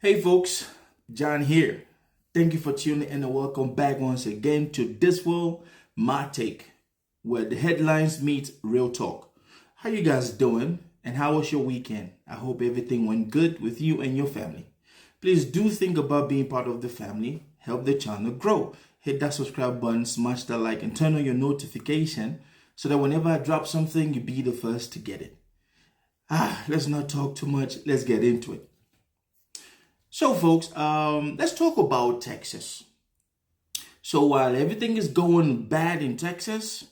Hey folks, John here. Thank you for tuning in and welcome back once again to This World, My Take, where the headlines meet real talk. How you guys doing and how was your weekend? I hope everything went good with you and your family. Please do think about being part of the family, help the channel grow. Hit that subscribe button, smash that like and turn on your notification so that whenever I drop something, you'll be the first to get it. Let's not talk too much. Let's get into it. So folks, let's talk about Texas. So while everything is going bad in Texas,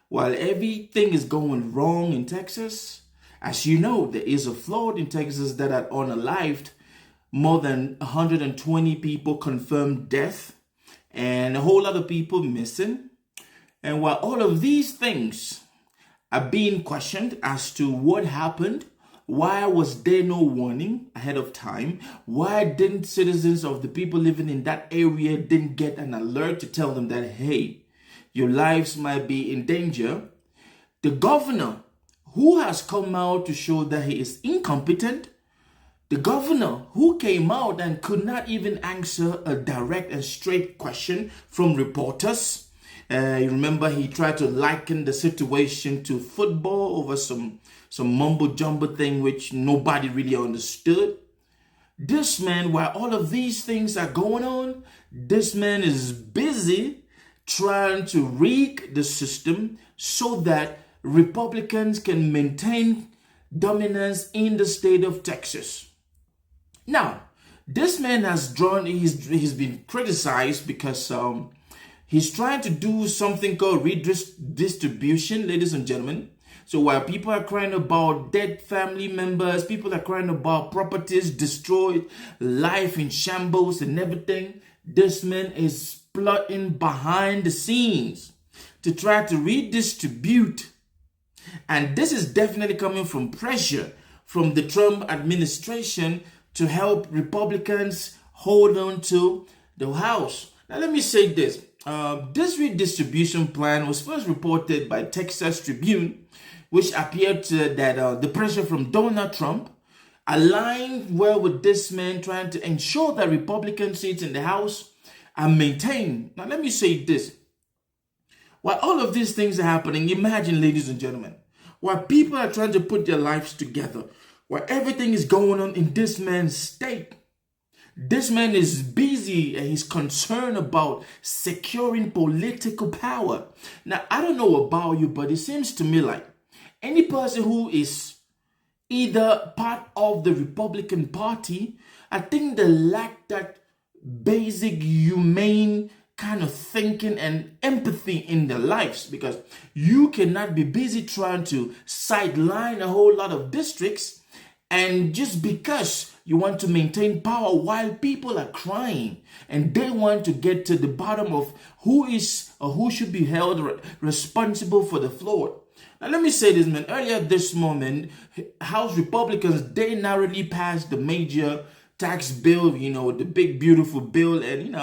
while everything is going wrong in Texas, as you know, there is a flood in Texas that had unalived more than 120 people confirmed death and a whole lot of people missing. And while all of these things are being questioned as to what happened, why was there no warning ahead of time? Why didn't citizens of the people living in that area didn't get an alert to tell them that, hey, your lives might be in danger? The governor, who has come out to show that he is incompetent, the governor who came out and could not even answer a direct and straight question from reporters. You remember he tried to liken the situation to football over some mumbo jumbo thing which nobody really understood. This man, while all of these things are going on, this man is busy trying to rig the system so that Republicans can maintain dominance in the state of Texas. Now, this man he's been criticized because he's trying to do something called redistribution, ladies and gentlemen. So while people are crying about dead family members, people are crying about properties destroyed, life in shambles and everything, this man is plotting behind the scenes to try to redistribute. And this is definitely coming from pressure from the Trump administration to help Republicans hold on to the House. Now let me say this. This redistribution plan was first reported by Texas Tribune, which appeared that the pressure from Donald Trump aligned well with this man trying to ensure that Republican seats in the House are maintained. Now, let me say this. While all of these things are happening, imagine, ladies and gentlemen, while people are trying to put their lives together, while everything is going on in this man's state, this man is busy and he's concerned about securing political power. Now, I don't know about you, but it seems to me like any person who is either part of the Republican Party, I think they lack that basic humane kind of thinking and empathy in their lives, because you cannot be busy trying to sideline a whole lot of districts and just because you want to maintain power while people are crying and they want to get to the bottom of who is or who should be held responsible for the flood. Now, let me say this, man. Earlier this moment, House Republicans, they narrowly passed the major tax bill, the big, beautiful bill, and,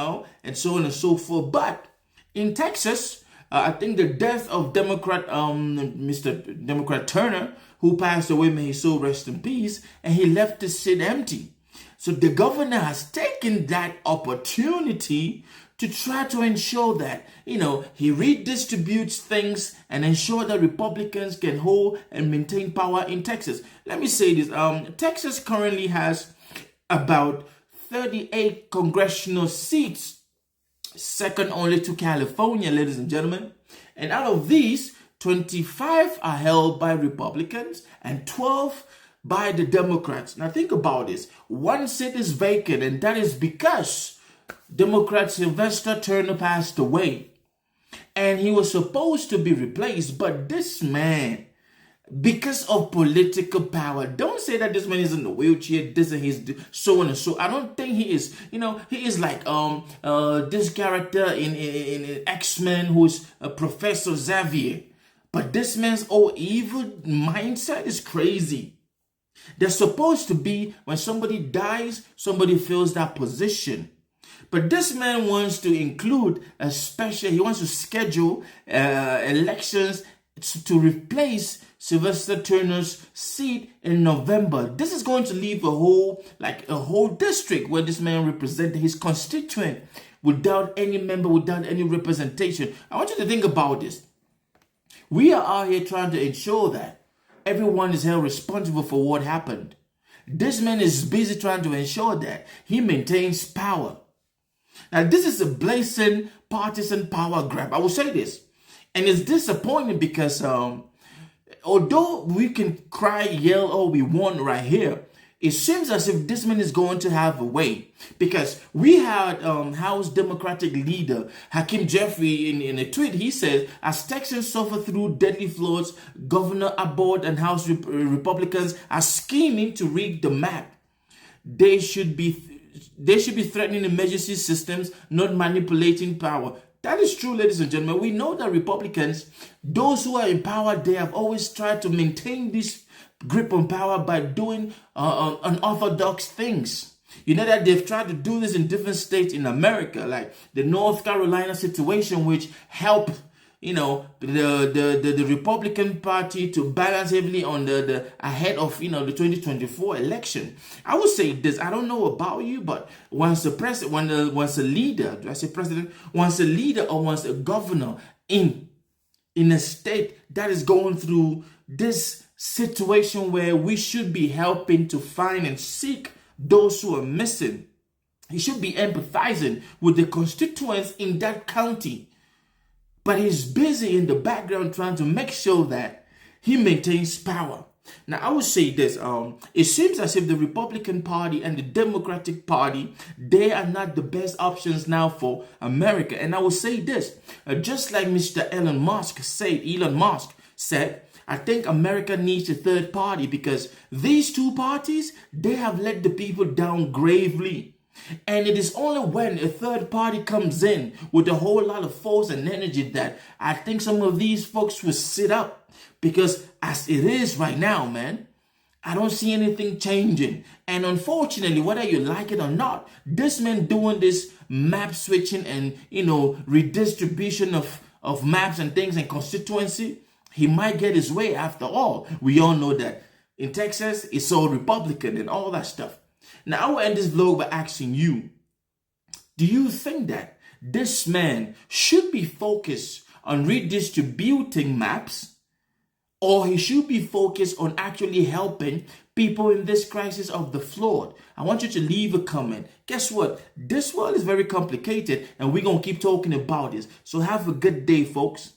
and so on and so forth. But in Texas, I think the death of Mr. Democrat Turner, who passed away, may his soul rest in peace, and he left the seat empty. So the governor has taken that opportunity to try to ensure that, he redistributes things and ensure that Republicans can hold and maintain power in Texas. Let me say this. Texas currently has about 38 congressional seats, second only to California, ladies and gentlemen. And out of these, 25 are held by Republicans and 12 by the Democrats. Now think about this. One seat is vacant, and that is because Democrat Sylvester Turner passed away. And he was supposed to be replaced, but this man, because of political power, don't say that this man is in the wheelchair, this and he's so on and so. I don't think he is, he is like this character in X-Men who's Professor Xavier. But this man's evil mindset is crazy. They're supposed to be, when somebody dies, somebody fills that position. But this man wants to include he wants to schedule elections to replace Sylvester Turner's seat in November. This is going to leave a whole district where this man represented his constituent without any member, without any representation. I want you to think about this. We are out here trying to ensure that everyone is held responsible for what happened. This man is busy trying to ensure that he maintains power. Now, this is a blatant partisan power grab. I will say this. And it's disappointing because although we can cry, yell all we want right here, it seems as if this man is going to have a way. Because we had House Democratic leader Hakeem Jeffrey in a tweet. He said, as Texans suffer through deadly floods, Governor Abbott and House Republicans are scheming to rig the map. They should be threatening emergency systems, not manipulating power. That is true, ladies and gentlemen. We know that Republicans, those who are in power, they have always tried to maintain this grip on power by doing unorthodox things. You know that they've tried to do this in different states in America, like the North Carolina situation, which helped, the Republican Party to balance heavily on the ahead of, the 2024 election. I would say this, I don't know about you, but once a leader or once a governor in a state that is going through this situation where we should be helping to find and seek those who are missing, he should be empathizing with the constituents in that county. But he's busy in the background trying to make sure that he maintains power. Now, I would say this. It seems as if the Republican Party and the Democratic Party, they are not the best options now for America. And I will say this. Just like Mr. Elon Musk said, I think America needs a third party because these two parties, they have let the people down gravely. And it is only when a third party comes in with a whole lot of force and energy that I think some of these folks will sit up. Because as it is right now, man, I don't see anything changing. And unfortunately, whether you like it or not, this man doing this map switching and, redistribution of maps and things and constituency, he might get his way after all. We all know that in Texas, it's all Republican and all that stuff. Now, I will end this vlog by asking you, do you think that this man should be focused on redistributing maps, or he should be focused on actually helping people in this crisis of the flood? I want you to leave a comment. Guess what? This world is very complicated, and we're going to keep talking about this. So have a good day, folks.